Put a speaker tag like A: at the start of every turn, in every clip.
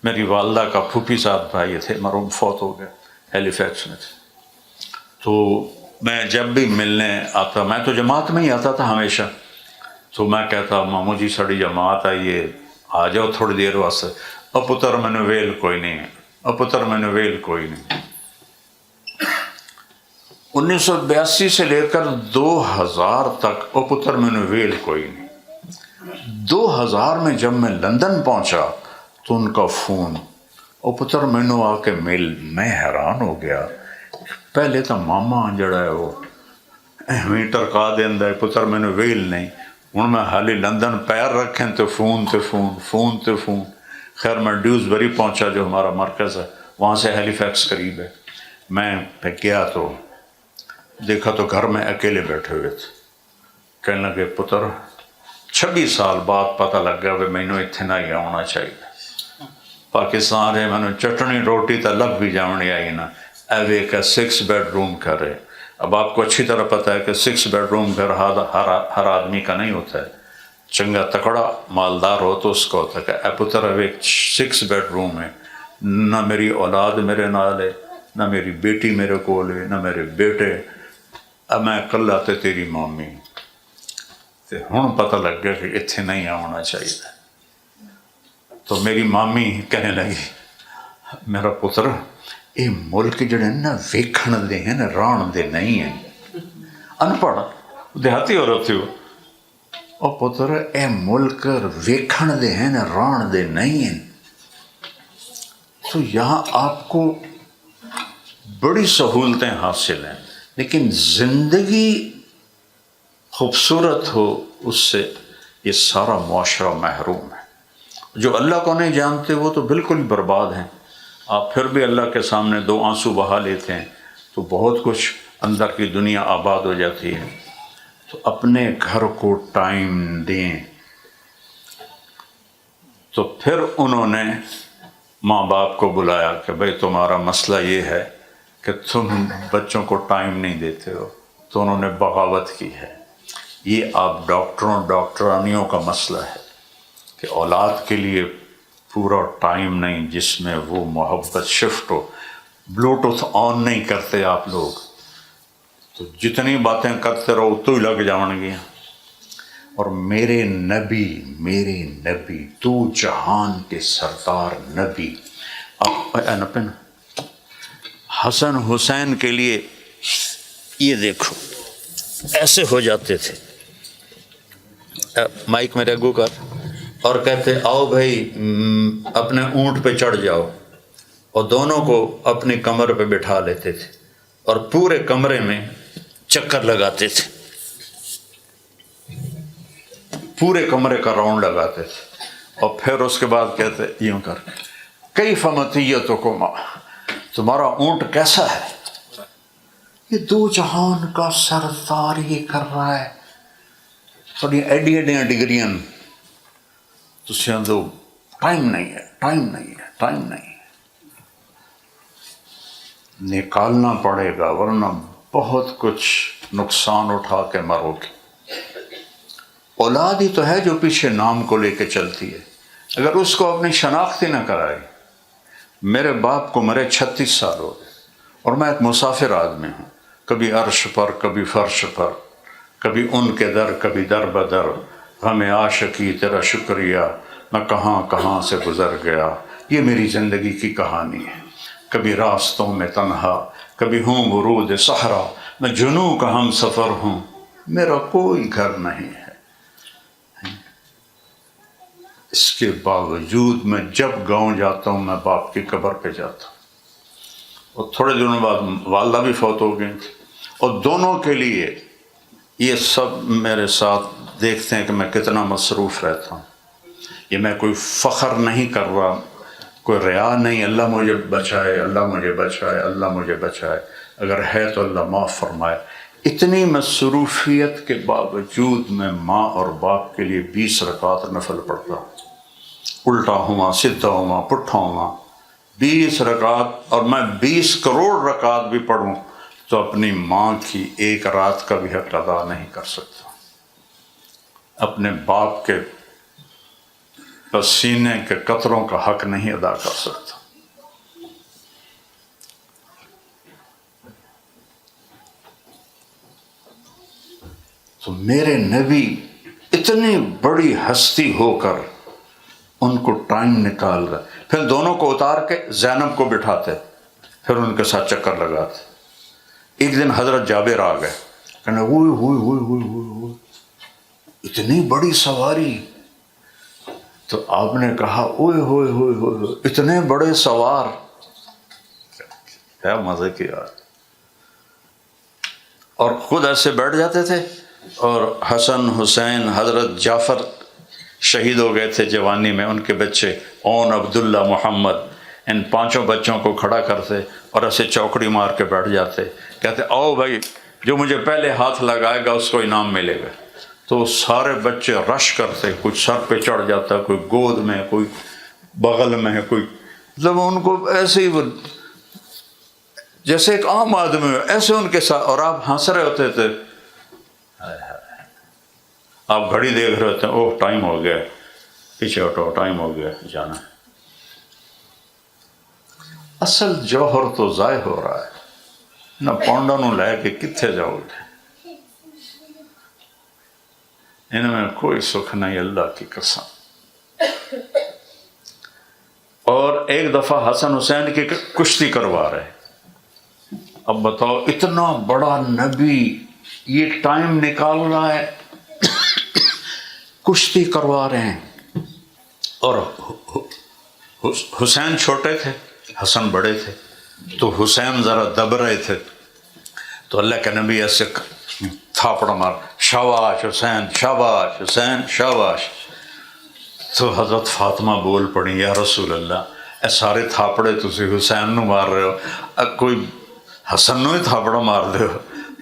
A: میری والدہ کا پھوپھی صاحب بھائی تھے، مرحوم فوت ہو گئے، ہیلیفیکس میں تھے۔ تو میں جب بھی ملنے آتا، میں تو جماعت میں ہی آتا تھا ہمیشہ، تو میں کہتا ماموں جی ساڑی جماعت آئیے، آ جاؤ تھوڑی دیر واسطے۔ اور پتر میں نے ویل کوئی نہیں ہے، اور پتر میں نے ویل کوئی نہیں۔ 1982 سے لے کر 2000 تک اور پتر میں نے ویل کوئی نہیں۔ 2000 میں جب میں لندن پہنچا تو ان کا فون، اور پتر مینو آ کے مل، میں حیران ہو گیا۔ پہلے تو ماما جڑا ہے وہ میٹر کا دینا ہے، پتر مینو ویل نہیں، ہوں میں حالی لندن پیر رکھیں تو فون تے فون، فون تے فون۔ خیر میں ڈیوزبری پہنچا جو ہمارا مرکز ہے، وہاں سے ہیلی فیکس قریب ہے۔ میں گیا تو دیکھا تو گھر میں اکیلے بیٹھے ہوئے تھے۔ کہنے لگے پتر 26 سال بعد پتہ لگ گیا کہ مینوں اتنے نہ ہی آنا چاہیے۔ پاکستان ہے، میں نے چٹنی روٹی تو لگ بھی جانے آئی نا، ایوے کا 6 بیڈ روم گھر ہے۔ اب آپ کو اچھی طرح پتہ ہے کہ 6 بیڈ روم گھر ہر آدمی کا نہیں ہوتا ہے، چنگا تکڑا مالدار ہو تو اس کا ہوتا ہے کہ اے پتر اب ایک 6 بیڈ روم ہے، نہ میری اولاد میرے نال ہے، نہ میری بیٹی میرے کول ہے، نہ میرے بیٹے، اب میں کلا تے تیری مامی۔ تے ہن پتہ لگ گیا کہ اتنے نہیں آنا چاہیے۔ تو میری مامی کہنے لگی میرا پتر یہ ملک جڑے نا ویکھن دے ہیں نا، ران دے نہیں ہیں۔ ان پڑھ دیہاتی عورت ہو، اور پتر اے ملک ویکھن دے ہیں نا، ران دے نہیں ہیں۔ تو یہاں آپ کو بڑی سہولتیں حاصل ہیں، لیکن زندگی خوبصورت ہو اس سے یہ سارا معاشرہ محروم ہے۔ جو اللہ کو نہیں جانتے وہ تو بالکل برباد ہیں۔ آپ پھر بھی اللہ کے سامنے 2 آنسو بہا لیتے ہیں تو بہت کچھ اندر کی دنیا آباد ہو جاتی ہے۔ تو اپنے گھر کو ٹائم دیں۔ تو پھر انہوں نے ماں باپ کو بلایا کہ بھئی تمہارا مسئلہ یہ ہے کہ تم بچوں کو ٹائم نہیں دیتے ہو، تو انہوں نے بغاوت کی ہے۔ یہ آپ ڈاکٹرانیوں کا مسئلہ ہے کہ اولاد کے لیے پورا ٹائم نہیں جس میں وہ محبت شفٹ ہو۔ بلوٹوتھ آن نہیں کرتے آپ لوگ، تو جتنی باتیں کرتے رہو تو ہی لگ جاؤں گی۔ اور میرے نبی تو جہان کے سردار نبی، حسن حسین کے لیے یہ دیکھو ایسے ہو جاتے تھے، مائک میرے اگو کر، اور کہتے آؤ بھائی اپنے اونٹ پہ چڑھ جاؤ، اور دونوں کو اپنی کمر پہ بٹھا لیتے تھے اور پورے کمرے میں چکر لگاتے تھے، پورے کمرے کا راؤنڈ لگاتے تھے، اور پھر اس کے بعد کہتے یوں کر کے کیف مطیتکما، تمہارا اونٹ کیسا ہے؟ یہ 2 جہان کا سردار یہ کر رہا ہے، تھوڑی ایڈیاں ڈگریاں تو دو ٹائم نہیں ہے، نکالنا پڑے گا ورنہ بہت کچھ نقصان اٹھا کے مرو گے۔ اولاد ہی تو ہے جو پیچھے نام کو لے کے چلتی ہے، اگر اس کو اپنی شناختی نہ کرائے۔ میرے باپ کو مرے 36 سال ہو گئے، اور میں ایک مسافر آدمی ہوں، کبھی عرش پر کبھی فرش پر، کبھی ان کے در کبھی در بدر، ہمیں عاشقی تیرا شکریہ، میں کہاں کہاں سے گزر گیا۔ یہ میری زندگی کی کہانی ہے، کبھی راستوں میں تنہا، کبھی ہوں ورود صحرا، میں جنوں کا ہم سفر ہوں، میرا کوئی گھر نہیں ہے۔ اس کے باوجود میں جب گاؤں جاتا ہوں میں باپ کی قبر پہ جاتا ہوں، اور تھوڑے دنوں بعد والدہ بھی فوت ہو گئی تھی، اور دونوں کے لیے یہ سب میرے ساتھ دیکھتے ہیں کہ میں کتنا مصروف رہتا ہوں۔ یہ میں کوئی فخر نہیں کر رہا، کوئی ریا نہیں، اللہ مجھے بچائے، اللہ مجھے بچائے، اللہ مجھے بچائے، اگر ہے تو اللہ معاف فرمائے۔ اتنی مصروفیت کے باوجود میں ماں اور باپ کے لیے 20 رکعت نفل پڑھتا ہوں، الٹا ہوا سدھا ہوا پٹھا ہوا 20 رکعت، اور میں 20 کروڑ رکعت بھی پڑھوں تو اپنی ماں کی ایک رات کا بھی حق ادا نہیں کر سکتا۔ اپنے باپ کے پسینے کے قطروں کا حق نہیں ادا کر سکتا۔ تو میرے نبی اتنی بڑی ہستی ہو کر ان کو ٹائم نکال رہا، پھر دونوں کو اتار کے زینب کو بٹھاتے، پھر ان کے ساتھ چکر لگاتے۔ ایک دن حضرت جابر آ گئے، کہنے ہوئی ہوئی ہوئی ہوئی ہوئی ہوئی اتنی بڑی سواری۔ تو آپ نے کہا اوئے ہوئے ہوئے ہوئے اتنے بڑے سوار، کیا مزے کی بات۔ اور خود ایسے بیٹھ جاتے تھے، اور حسن حسین حضرت جعفر شہید ہو گئے تھے جوانی میں، ان کے بچے اون عبداللہ محمد، ان پانچوں بچوں کو کھڑا کرتے اور ایسے چوکڑی مار کے بیٹھ جاتے، کہتے آؤ بھائی جو مجھے پہلے ہاتھ لگائے گا اس کو انعام ملے گا۔ تو سارے بچے رش کرتے، کوئی سر پہ چڑھ جاتا، کوئی گود میں، کوئی بغل میں، کوئی مطلب ان کو ایسے ہی جیسے ایک عام آدمی ہو ایسے ان کے ساتھ، اور آپ ہنس رہے ہوتے تھے، آپ گھڑی دیکھ رہے ہوتے ہیں، اوہ ٹائم ہو گیا، پیچھے ہٹو ٹائم ہو گیا جانا ہے۔ اصل جوہر تو ضائع ہو رہا ہے، نہ پونڈا نو لے کے کتنے جاؤ گے، ان میں کوئی سکھ نہیں، اللہ کی قسم۔ اور ایک دفعہ حسن حسین کی کشتی کروا رہے، اب بتاؤ اتنا بڑا نبی یہ ٹائم نکال رہا ہے، کشتی کروا رہے ہیں، اور حسین چھوٹے تھے، حسن بڑے تھے، تو حسین ذرا دب رہے تھے، تو اللہ کے نبی ایسے تھاپڑ مار، شاباش حسین شاباش حسین شاباش۔ تو حضرت فاطمہ بول پڑی یا رسول اللہ اے سارے تھاپڑے تسی حسین نو مار رہے ہو، کوئی حسن نو ہی تھاپڑا مار دے ہو۔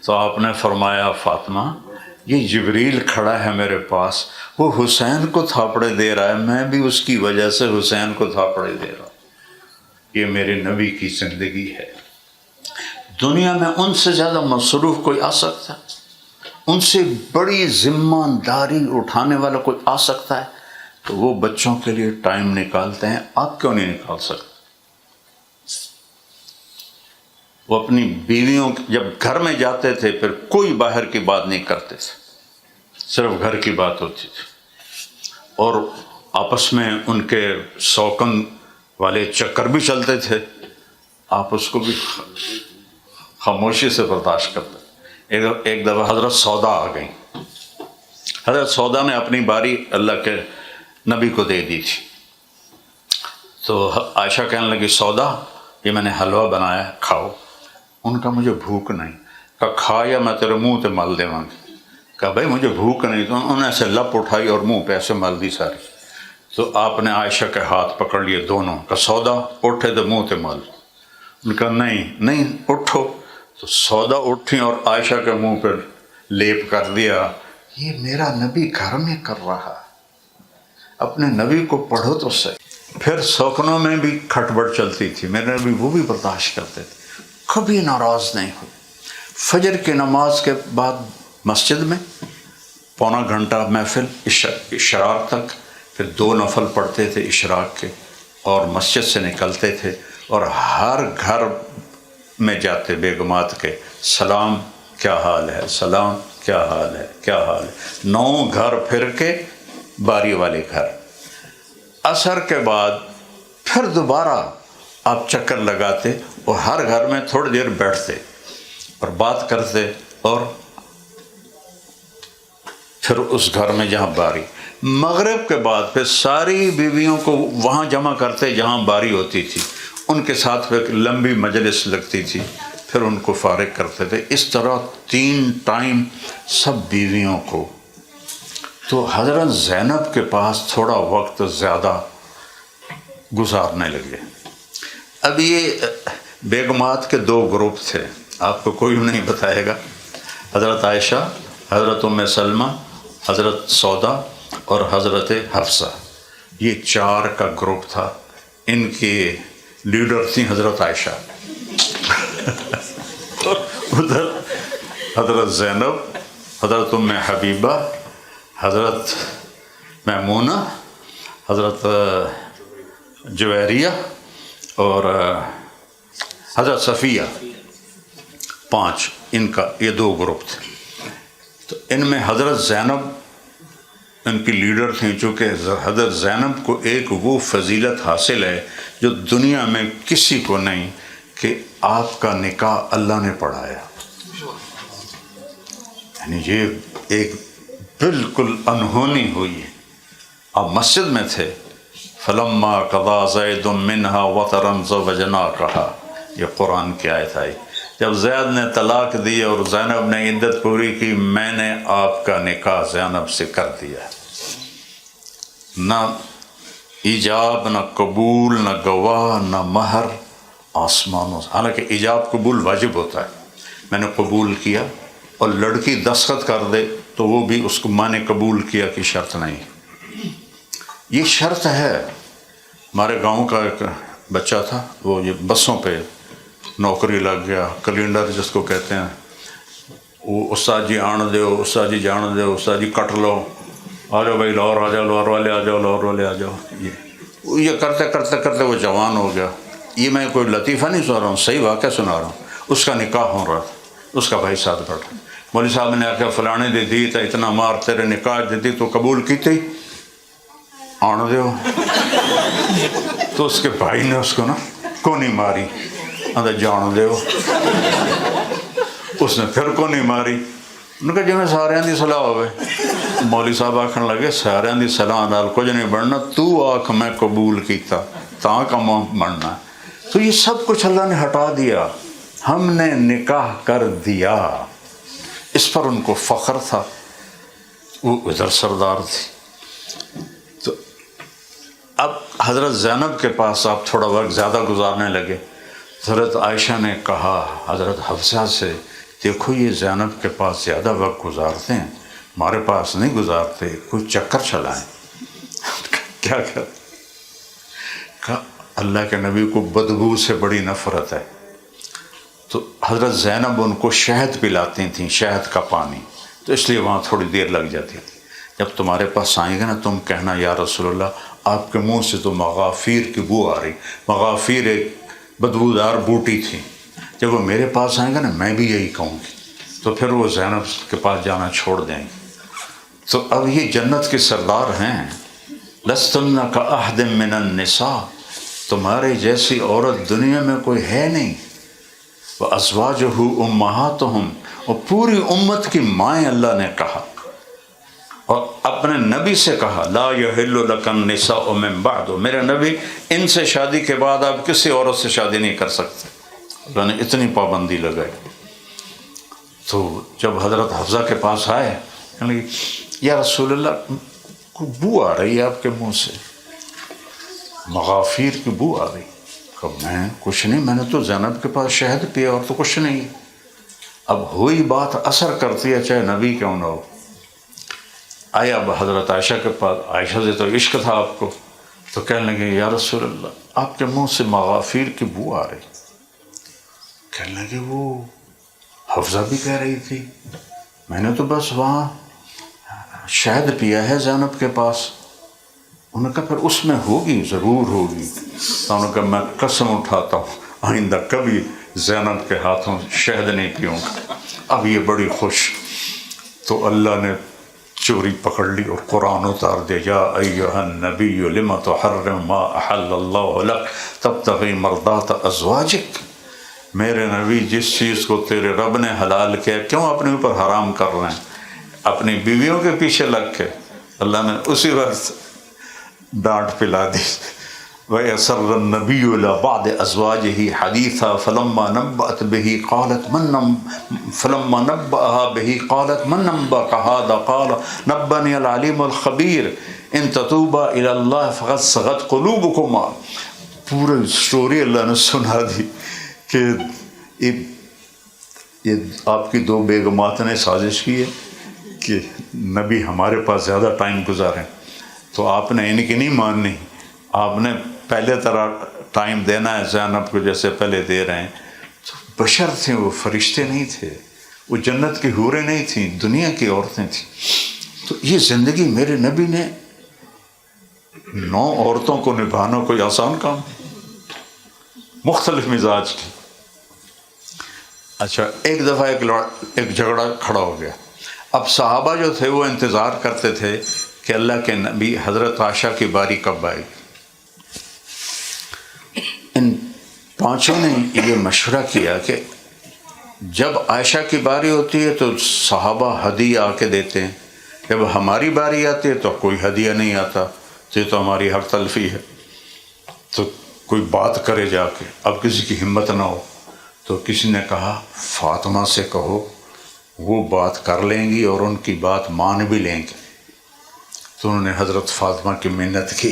A: تو آپ نے فرمایا فاطمہ یہ جبریل کھڑا ہے میرے پاس، وہ حسین کو تھاپڑے دے رہا ہے، میں بھی اس کی وجہ سے حسین کو تھاپڑے دے رہا ہوں۔ یہ میرے نبی کی زندگی ہے۔ دنیا میں ان سے زیادہ مصروف کوئی آ سکتا ہے؟ ان سے بڑی ذمہ داری اٹھانے والا کوئی آ سکتا ہے؟ تو وہ بچوں کے لیے ٹائم نکالتے ہیں، آپ کیوں نہیں نکال سکتے؟ وہ اپنی بیویوں جب گھر میں جاتے تھے پھر کوئی باہر کی بات نہیں کرتے تھے، صرف گھر کی بات ہوتی تھی، اور آپس میں ان کے سوکن والے چکر بھی چلتے تھے، آپ اس کو بھی خاموشی سے برداشت کرتے۔ ایک دفعہ حضرت سودا آ گئیں، حضرت سودا نے اپنی باری اللہ کے نبی کو دے دی تھی، تو عائشہ کہنے لگی سودا یہ میں نے حلوہ بنایا کھاؤ۔ ان کا مجھے بھوک نہیں، کہا کھا یا میں تیرے منہ تے مل دے گی، کہا بھائی مجھے بھوک نہیں، تو انہوں نے ایسے لپ اٹھائی اور منہ پہ ایسے مل دی ساری۔ تو آپ نے عائشہ کے ہاتھ پکڑ لیے دونوں، کہا سودا اٹھے تو منہ تے مل، ان کا نہیں نہیں اٹھو، تو سودا اٹھی اور عائشہ کے منہ پہ لیپ کر دیا۔ یہ میرا نبی گھر میں کر رہا، اپنے نبی کو پڑھو تو صحیح۔ پھر سوکنوں میں بھی کھٹبڑ چلتی تھی، میرے نبی وہ بھی برداشت کرتے تھے، کبھی ناراض نہیں ہوئے۔ فجر کی نماز کے بعد مسجد میں پونا گھنٹہ محفل اشراق تک، پھر 2 نفل پڑھتے تھے اشراق کے، اور مسجد سے نکلتے تھے اور ہر گھر میں جاتے بیگمات کے، سلام کیا حال ہے، سلام کیا حال ہے، کیا حال ہے، 9 گھر پھر کے باری والے گھر۔ عصر کے بعد پھر دوبارہ آپ چکر لگاتے اور ہر گھر میں تھوڑی دیر بیٹھتے اور بات کرتے، اور پھر اس گھر میں جہاں باری، مغرب کے بعد پھر ساری بیویوں کو وہاں جمع کرتے جہاں باری ہوتی تھی، ان کے ساتھ پھر لمبی مجلس لگتی تھی، پھر ان کو فارغ کرتے تھے۔ اس طرح 3 ٹائم سب بیویوں کو۔ تو حضرت زینب کے پاس تھوڑا وقت زیادہ گزارنے لگے۔ اب یہ بیگمات کے 2 گروپ تھے، آپ کو کوئی نہیں بتائے گا، حضرت عائشہ، حضرت ام سلمہ، حضرت سودا اور حضرت حفصہ، یہ 4 کا گروپ تھا۔ ان کی لیڈر تھیں حضرت عائشہ، ادھر حضرت زینب، حضرت ام حبیبہ، حضرت میمونہ حضرت جویریہ اور حضرت صفیہ، 5 ان کا یہ 2 گروپ تھے۔ تو ان میں حضرت زینب ان کی لیڈر تھیں، چونکہ حضرت زینب کو ایک وہ فضیلت حاصل ہے جو دنیا میں کسی کو نہیں، کہ آپ کا نکاح اللہ نے پڑھایا، یعنی یہ ایک بالکل انہونی ہوئی ہے۔ آپ مسجد میں تھے، فلما قضا زید منہا وطرا زوجناکہا، یہ قرآن کی آیت آئی، جب زید نے طلاق دی اور زینب نے عدت پوری کی، میں نے آپ کا نکاح زینب سے کر دیا، نہ ایجاب نہ قبول نہ گواہ نہ مہر، آسمانوں سے، حالانکہ ایجاب قبول واجب ہوتا ہے، میں نے قبول کیا، اور لڑکی دستخط کر دے تو وہ بھی اس کو میں نے قبول کیا کی شرط نہیں، یہ شرط ہے۔ ہمارے گاؤں کا ایک بچہ تھا، وہ یہ بسوں پہ نوکری لگ گیا، کلینڈر جس کو کہتے ہیں، وہ استاد جی آن دیو، استاد جی جان دیو، استاد جی کٹ لو، آ جاؤ بھائی لاہور آ جاؤ، لاہور والے آ جاؤ، لاہور والے آ جاؤ، یہ کرتے کرتے کرتے وہ جوان ہو گیا۔ یہ میں کوئی لطیفہ نہیں سنا رہا ہوں، صحیح واقعہ سنا رہا ہوں۔ اس کا نکاح ہو رہا تھا، اس کا بھائی ساتھ بیٹھا، مولوی صاحب نے آخیا فلانے دے دی تو اتنا مار، تیرے نکاح دیتی تو قبول کی تھی، آن دیو۔ تو اس کے بھائی نے اس کو نا کونی ماری، آدھا جان دیو۔ اس نے پھر کونی ماری، انہوں نے کہا جی میں سارے دی صلاح ہوئے۔ مولوی صاحب آکھن لگے سارے دی صلاح نال کچھ نہیں بننا، تو آکھ میں قبول کیتا تاں کم بننا۔ تو یہ سب کچھ اللہ نے ہٹا دیا، ہم نے نکاح کر دیا، اس پر ان کو فخر تھا، وہ ادھر سردار تھی۔ تو اب حضرت زینب کے پاس آپ تھوڑا وقت زیادہ گزارنے لگے، حضرت عائشہ نے کہا حضرت حفصہ سے، دیکھو یہ زینب کے پاس زیادہ وقت گزارتے ہیں، ہمارے پاس نہیں گزارتے، کوئی چکر چلائیں۔ کیا کہا اللہ کے نبی کو بدبو سے بڑی نفرت ہے، تو حضرت زینب ان کو شہد پلاتی تھیں، شہد کا پانی، تو اس لیے وہاں تھوڑی دیر لگ جاتی تھی۔ جب تمہارے پاس آئیں گے نا، تم کہنا یا رسول اللہ آپ کے منہ سے تو مغافیر کی بو آ رہی۔ مغافیر ایک بدبودار بوٹی تھی، جب وہ میرے پاس آئیں گے نا میں بھی یہی کہوں گی، تو پھر وہ زینب کے پاس جانا چھوڑ دیں گے۔ تو اب یہ جنت کے سردار ہیں، لستن کاحد من النساء، تمہارے جیسی عورت دنیا میں کوئی ہے نہیں، وَأَزْوَاجُهُ أُمَّهَاتُهُمْ، اور پوری امت کی مائیں اللہ نے کہا، اور اپنے نبی سے کہا لا يَحِلُّ لَكَ النِّسَاءُ مِن بَعْدُ، میرے نبی ان سے شادی کے بعد آپ کسی عورت سے شادی نہیں کر سکتے، اللہ نے اتنی پابندی لگائی۔ تو جب حضرت حفصہ کے پاس آئے، کہنے لگے یا رسول اللہ کو بو آ رہی ہے آپ کے منہ سے، مغافیر کی بو آ رہی۔ کہ میں کچھ نہیں، میں نے تو زینب کے پاس شہد پیا اور تو کچھ نہیں۔ اب ہوئی بات اثر کرتی ہے چاہے نبی کیوں نہ ہو۔ آئے اب حضرت عائشہ کے پاس، عائشہ سے تو عشق تھا آپ کو، تو کہنے لگے یا رسول اللہ آپ کے منہ سے مغافیر کی بو آ رہی۔ کہنے لگے وہ حفصہ بھی کہہ رہی تھی، میں نے تو بس وہاں شہد پیا ہے زینب کے پاس۔ انہوں نے کہا پھر اس میں ہوگی، ضرور ہوگی۔ تو انہوں نے کہا میں قسم اٹھاتا ہوں آئندہ کبھی زینب کے ہاتھوں شہد نہیں پیوں گا۔ اب یہ بڑی خوش، تو اللہ نے چوری پکڑ لی اور قرآن اتار دیا یا ایہا النبی لم تحرم ما احل اللہ لک تبتغی مرضات ازواجک، میرے نبی جس چیز کو تیرے رب نے حلال کیا کیوں اپنے اوپر حرام کر رہے ہیں، اپنی بیویوں کے پیچھے لگ کے۔ اللہ نے اسی وقت ڈانٹ پلا دی۔ وَيَسَرَّ النَّبِيُّ إِلَىٰ بَعْضِ أَزْوَاجِهِ حَدِيثًا فَلَمَّا نَبَّأَتْ بِهِ قَالَتْ مَنْ نَبَّأَكَ هَٰذَا قَالَ نَبَّأَنِيَ الْعَلِيمُ الْخَبِيرُ إِن تَتُوبَا إِلَى اللَّهِ فَقَدْ صَغَتْ قُلُوبُكُمَا۔ پورے اسٹوری اللہ نے سنا دی کہ یہ آپ کی 2 بیگمات نے سازش کی ہے کہ نبی ہمارے پاس زیادہ ٹائم گزاریں، تو آپ نے ان کی نہیں ماننی، آپ نے پہلے طرح ٹائم دینا ہے زینب کو جیسے پہلے دے رہے ہیں۔ تو بشر تھے وہ، فرشتے نہیں تھے، وہ جنت کی حوریں نہیں تھیں، دنیا کی عورتیں تھیں۔ تو یہ زندگی میرے نبی نے 9 عورتوں کو نبھانا کوئی آسان کام، مختلف مزاج کی۔ اچھا، ایک دفعہ ایک جھگڑا کھڑا ہو گیا۔ اب صحابہ جو تھے وہ انتظار کرتے تھے کہ اللہ کے نبی حضرت عائشہ کی باری کب آئے گی۔ ان 5 نے یہ مشورہ کیا کہ جب عائشہ کی باری ہوتی ہے تو صحابہ ہدیہ آ کے دیتے ہیں، جب ہماری باری آتی ہے تو کوئی ہدیہ نہیں آتا، تو یہ تو ہماری حق تلفی ہے، تو کوئی بات کرے جا کے۔ اب کسی کی ہمت نہ ہو تو کسی نے کہا فاطمہ سے کہو، وہ بات کر لیں گی اور ان کی بات مان بھی لیں گے۔ تو انہوں نے حضرت فاطمہ کی منت کی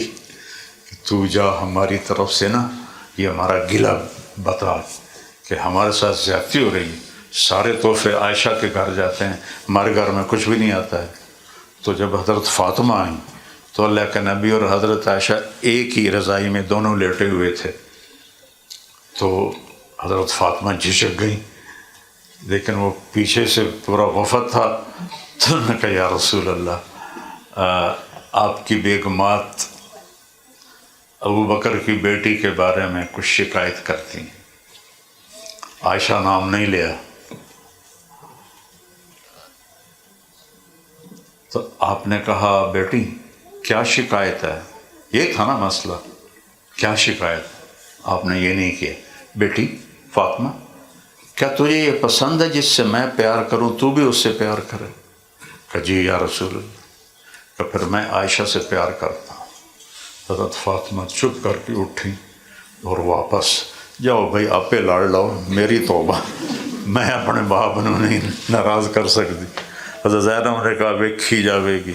A: کہ تو جا ہماری طرف سے نا یہ ہمارا گلہ بتا کہ ہمارے ساتھ زیادتی ہو رہی ہے، سارے تحفے عائشہ کے گھر جاتے ہیں، ہمارے گھر میں کچھ بھی نہیں آتا ہے۔ تو جب حضرت فاطمہ آئیں تو اللہ کے نبی اور حضرت عائشہ ایک ہی رضائی میں دونوں لیٹے ہوئے تھے، تو حضرت فاطمہ جھجک گئیں، لیکن وہ پیچھے سے پورا وفد تھا، تو انہوں نے کہا یا رسول اللہ، آپ کی بیگمات ابو بکر کی بیٹی کے بارے میں کچھ شکایت کرتی ہیں۔ عائشہ نام نہیں لیا، تو آپ نے کہا بیٹی کیا شکایت ہے؟ یہ تھا نا مسئلہ، کیا شکایت؟ آپ نے یہ نہیں کیا۔ بیٹی فاطمہ، کیا تجھے یہ پسند ہے جس سے میں پیار کروں تو بھی اس سے پیار کرے؟ کہ جی یا رسول اللہ، کہ پھر میں عائشہ سے پیار کرتا ہوں۔ حضرت فاطمہ چپ کر کے اٹھی اور واپس، جاؤ بھائی آپے لاڑ لاؤ، میری توبہ، میں اپنے باپ کو نہیں ناراض کر سکتی۔ حضرت زینب نے کہا بے کھی جاوے گی،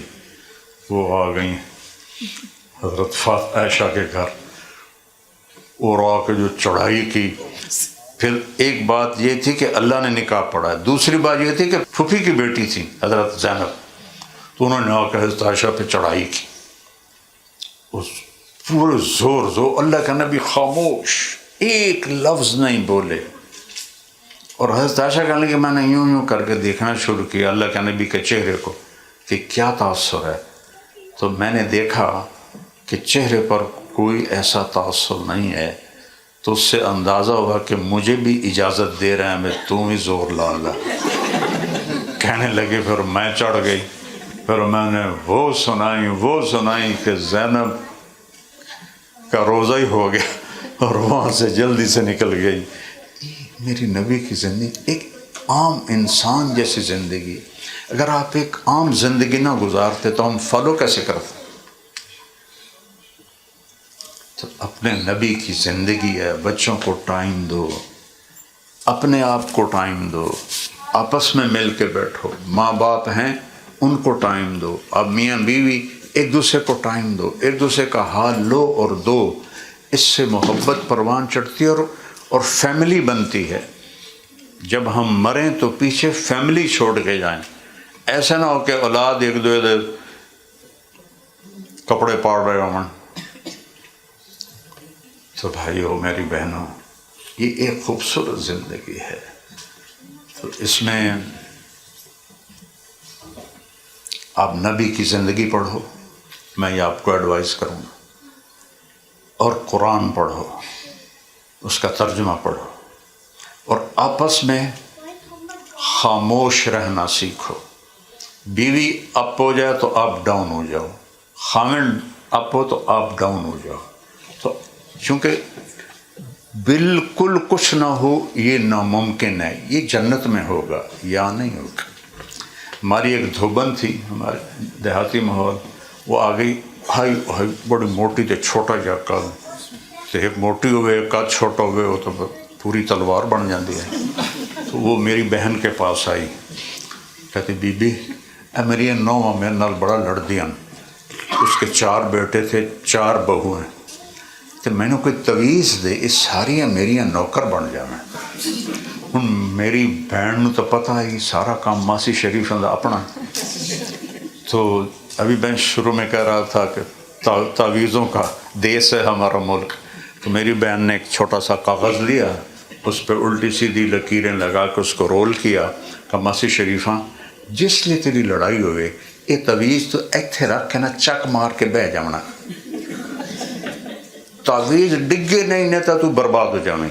A: وہ آ گئیں حضرت عائشہ کے گھر، اور آ کے جو چڑھائی کی۔ پھر ایک بات یہ تھی کہ اللہ نے نکاح پڑھا، دوسری بات یہ تھی کہ پھوپھی کی بیٹی تھی حضرت زینب، تو انہوں نے آ کے حضرت عائشہ پہ چڑھائی کی، اس پورے زور اللہ کا نبی خاموش، ایک لفظ نہیں بولے۔ اور حضرت عائشہ کہنے لگی میں نے یوں کر کے دیکھنا شروع کیا اللہ کے نبی کے چہرے کو کہ کیا تاثر ہے، تو میں نے دیکھا کہ چہرے پر کوئی ایسا تاثر نہیں ہے، تو اس سے اندازہ ہوا کہ مجھے بھی اجازت دے رہے ہیں میں تم ہی زور لا لا۔ کہنے لگے پھر میں چڑھ گئی، پھر میں نے وہ سنائی کہ زینب کا روزہ ہی ہو گیا، اور وہاں سے جلدی سے نکل گئی۔ میری نبی کی زندگی ایک عام انسان جیسی زندگی، اگر آپ ایک عام زندگی نہ گزارتے تو ہم فالو کیسے کرتے؟ تو اپنے نبی کی زندگی ہے، بچوں کو ٹائم دو، اپنے آپ کو ٹائم دو، آپس میں مل کے بیٹھو، ماں باپ ہیں ان کو ٹائم دو، اب میاں بیوی ایک دوسرے کو ٹائم دو، ایک دوسرے کا حال لو اور دو، اس سے محبت پروان چڑھتی ہے اور فیملی بنتی ہے۔ جب ہم مریں تو پیچھے فیملی چھوڑ کے جائیں، ایسا نہ ہو کہ اولاد ایک دو کپڑے پاڑ رہے ہوں۔ تو بھائیو میری بہنوں، یہ ایک خوبصورت زندگی ہے، تو اس میں آپ نبی کی زندگی پڑھو، میں یہ آپ کو ایڈوائز کروں گا، اور قرآن پڑھو، اس کا ترجمہ پڑھو، اور آپس میں خاموش رہنا سیکھو۔ بیوی اپ ہو جائے تو آپ ڈاؤن ہو جاؤ، خاوند اپ ہو تو آپ ڈاؤن ہو جاؤ، تو چونکہ بالکل کچھ نہ ہو یہ ناممکن ہے، یہ جنت میں ہوگا یا نہیں ہوگا۔ ہماری ایک دھوبن تھی ہمارے دیہاتی ماحول، وہ آ گئی، ہائی بڑی موٹی تھی، چھوٹا جا قد، تو ایک موٹی ہوئے ایک قد چھوٹا ہوئے وہ تو پوری تلوار بن جاتی ہے۔ تو وہ میری بہن کے پاس آئی، کہتی بی بی اے میری نو میرے نال بڑا لڑدی ہیں، اس کے 4 بیٹے تھے 4 بہو ہیں، تو میں نے کوئی تویز دے یہ ساریاں میریاں نوکر بن جاویں۔ ہن میری بہن نو تو پتہ ہے سارا کام ماسی شریف دا اپنا، تو ابھی میں شروع میں کہہ رہا تھا کہ تعویذوں کا دیس ہے ہمارا ملک، تو میری بہن نے ایک چھوٹا سا کاغذ لیا، اس پہ الٹی سیدھی لکیریں لگا کے اس کو رول کیا کہ ماسی شریفاں جس لیے تیری لڑائی ہوئے یہ تویز تو ایتھے رکھ کے نا چک مار کے بہ جانا، تعویذ ڈگے نہیں نتا تو برباد ہو جائیں.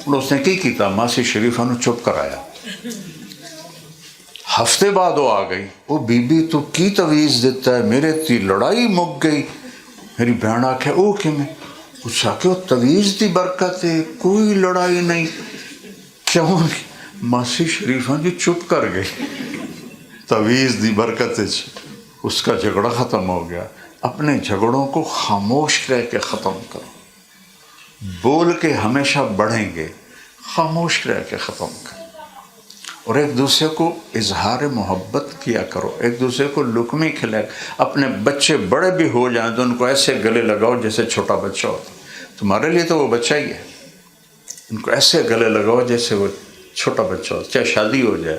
A: اس نے کی کیتا ماسی شریفہ نو چپ کرایا. ہفتے بعد وہ آ گئی. وہ بی بی تو کی تعویذ دیتا ہے, میرے تی لڑائی مک گئی. میری بہن آکھے او کہ میں پوچھا کہ وہ تعویذ دی برکت ہے, کوئی لڑائی نہیں. کیوں؟ ماسی شریفہ جی چپ کر گئی. تعویذ دی برکت ہے, اس کا جھگڑا ختم ہو گیا. اپنے جھگڑوں کو خاموش رہ کے ختم کرو. بول کے ہمیشہ بڑھیں گے, خاموش رہ کے ختم کرو. اور ایک دوسرے کو اظہار محبت کیا کرو, ایک دوسرے کو لقمے کھلائے. اپنے بچے بڑے بھی ہو جائیں تو ان کو ایسے گلے لگاؤ جیسے چھوٹا بچہ ہوتا. تمہارے لیے تو وہ بچہ ہی ہے, ان کو ایسے گلے لگاؤ جیسے وہ چھوٹا بچہ ہوتا. چاہے شادی ہو جائے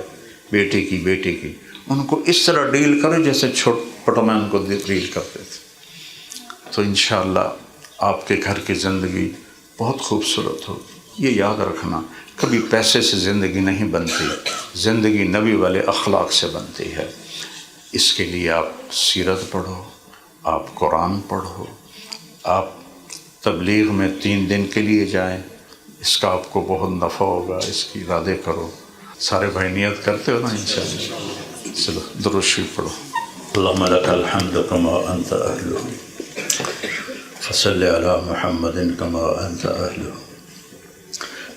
A: بیٹی کی, ان کو اس طرح ڈیل کرو جیسے چھوٹا میں ان کو ڈیل کرتے تھے. تو انشاءاللہ آپ کے گھر کی زندگی بہت خوبصورت ہو. یہ یاد رکھنا, کبھی پیسے سے زندگی نہیں بنتی, زندگی نبی والے اخلاق سے بنتی ہے. اس کے لیے آپ سیرت پڑھو, آپ قرآن پڑھو, آپ تبلیغ میں 3 دن کے لیے جائیں, اس کا آپ کو بہت نفع ہوگا. اس کی ارادے کرو. سارے بھائی نیت کرتے ہو نا انشاءاللہ؟ چلو درود شریف پڑھو. اللہم لک الحمد کما انت اہلہ فصلی علی محمد کما انت اہلہ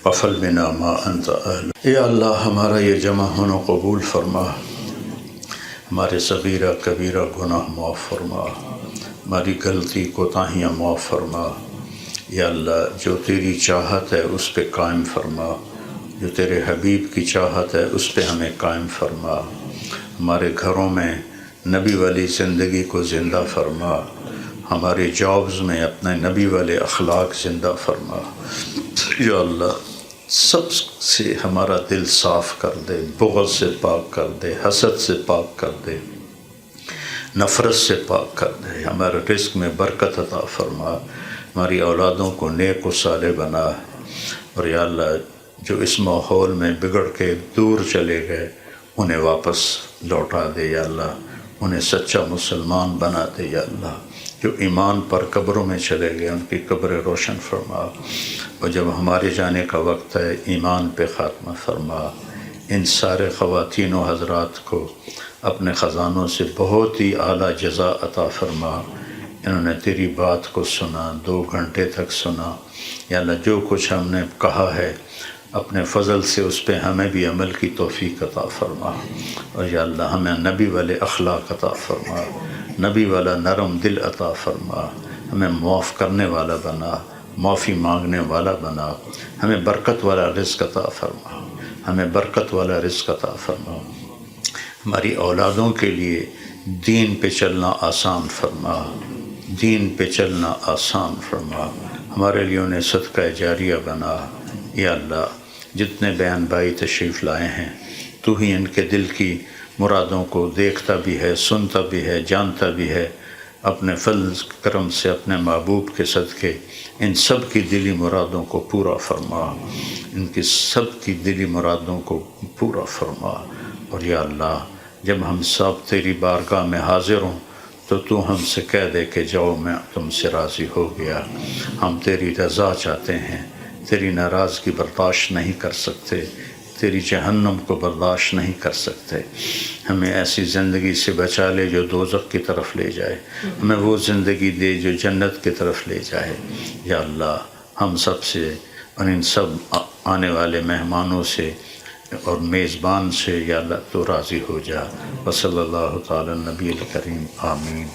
A: وفل بنا ما انت اہلہ. یا اللہ ہمارا یہ جمع ہونا قبول فرما, ہمارے صغیرہ کبیرہ گناہ معاف فرما, ہماری غلطی کوتاہیاں معاف فرما. یا اللہ جو تیری چاہت ہے اس پہ قائم فرما, جو تیرے حبیب کی چاہت ہے اس پہ ہمیں قائم فرما. ہمارے گھروں میں نبی والی زندگی کو زندہ فرما, ہمارے جابز میں اپنے نبی والے اخلاق زندہ فرما. یا اللہ سب سے ہمارا دل صاف کر دے, بغض سے پاک کر دے, حسد سے پاک کر دے, نفرت سے پاک کر دے. ہمارے رزق میں برکت عطا فرما, ہماری اولادوں کو نیک و صالح بنا. اور یا اللہ جو اس ماحول میں بگڑ کے دور چلے گئے انہیں واپس لوٹا دے. یا اللہ انہیں سچا مسلمان بنا دے. یا اللہ جو ایمان پر قبروں میں چلے گئے ان کی قبریں روشن فرما, اور جب ہمارے جانے کا وقت ہے ایمان پہ خاتمہ فرما. ان سارے خواتین و حضرات کو اپنے خزانوں سے بہت ہی اعلیٰ جزا عطا فرما. انہوں نے تیری بات کو سنا, 2 گھنٹے تک سنا. یا اللہ جو کچھ ہم نے کہا ہے اپنے فضل سے اس پہ ہمیں بھی عمل کی توفیق عطا فرما. اور یا اللہ ہمیں نبی والے اخلاق عطا فرما, نبی والا نرم دل عطا فرما. ہمیں معاف کرنے والا بنا, معافی مانگنے والا بنا. ہمیں برکت والا رزق عطا فرما, ہمیں برکت والا رزق عطا فرما. ہماری اولادوں کے لیے دین پہ چلنا آسان فرما, دین پہ چلنا آسان فرما. ہمارے لیے انہیں صدقہ جاریہ بنا. یا اللہ جتنے بہن بھائی تشریف لائے ہیں تو ہی ان کے دل کی مرادوں کو دیکھتا بھی ہے, سنتا بھی ہے, جانتا بھی ہے. اپنے فضل کرم سے اپنے محبوب کے صدقے ان سب کی دلی مرادوں کو پورا فرما, ان کی سب کی دلی مرادوں کو پورا فرما. اور یا اللہ جب ہم سب تیری بارگاہ میں حاضر ہوں تو ہم سے کہہ دے کہ جاؤ میں تم سے راضی ہو گیا. ہم تیری رضا چاہتے ہیں, تیری ناراضگی برداشت نہیں کر سکتے, تیری جہنم کو برداشت نہیں کر سکتے. ہمیں ایسی زندگی سے بچا لے جو دوزخ کی طرف لے جائے, ہمیں وہ زندگی دے جو جنت کی طرف لے جائے. یا اللہ ہم سب سے اور ان سب آنے والے مہمانوں سے اور میزبان سے یا اللہ تو راضی ہو جا. وصلی اللہ تعالی نبی الکریم. آمین.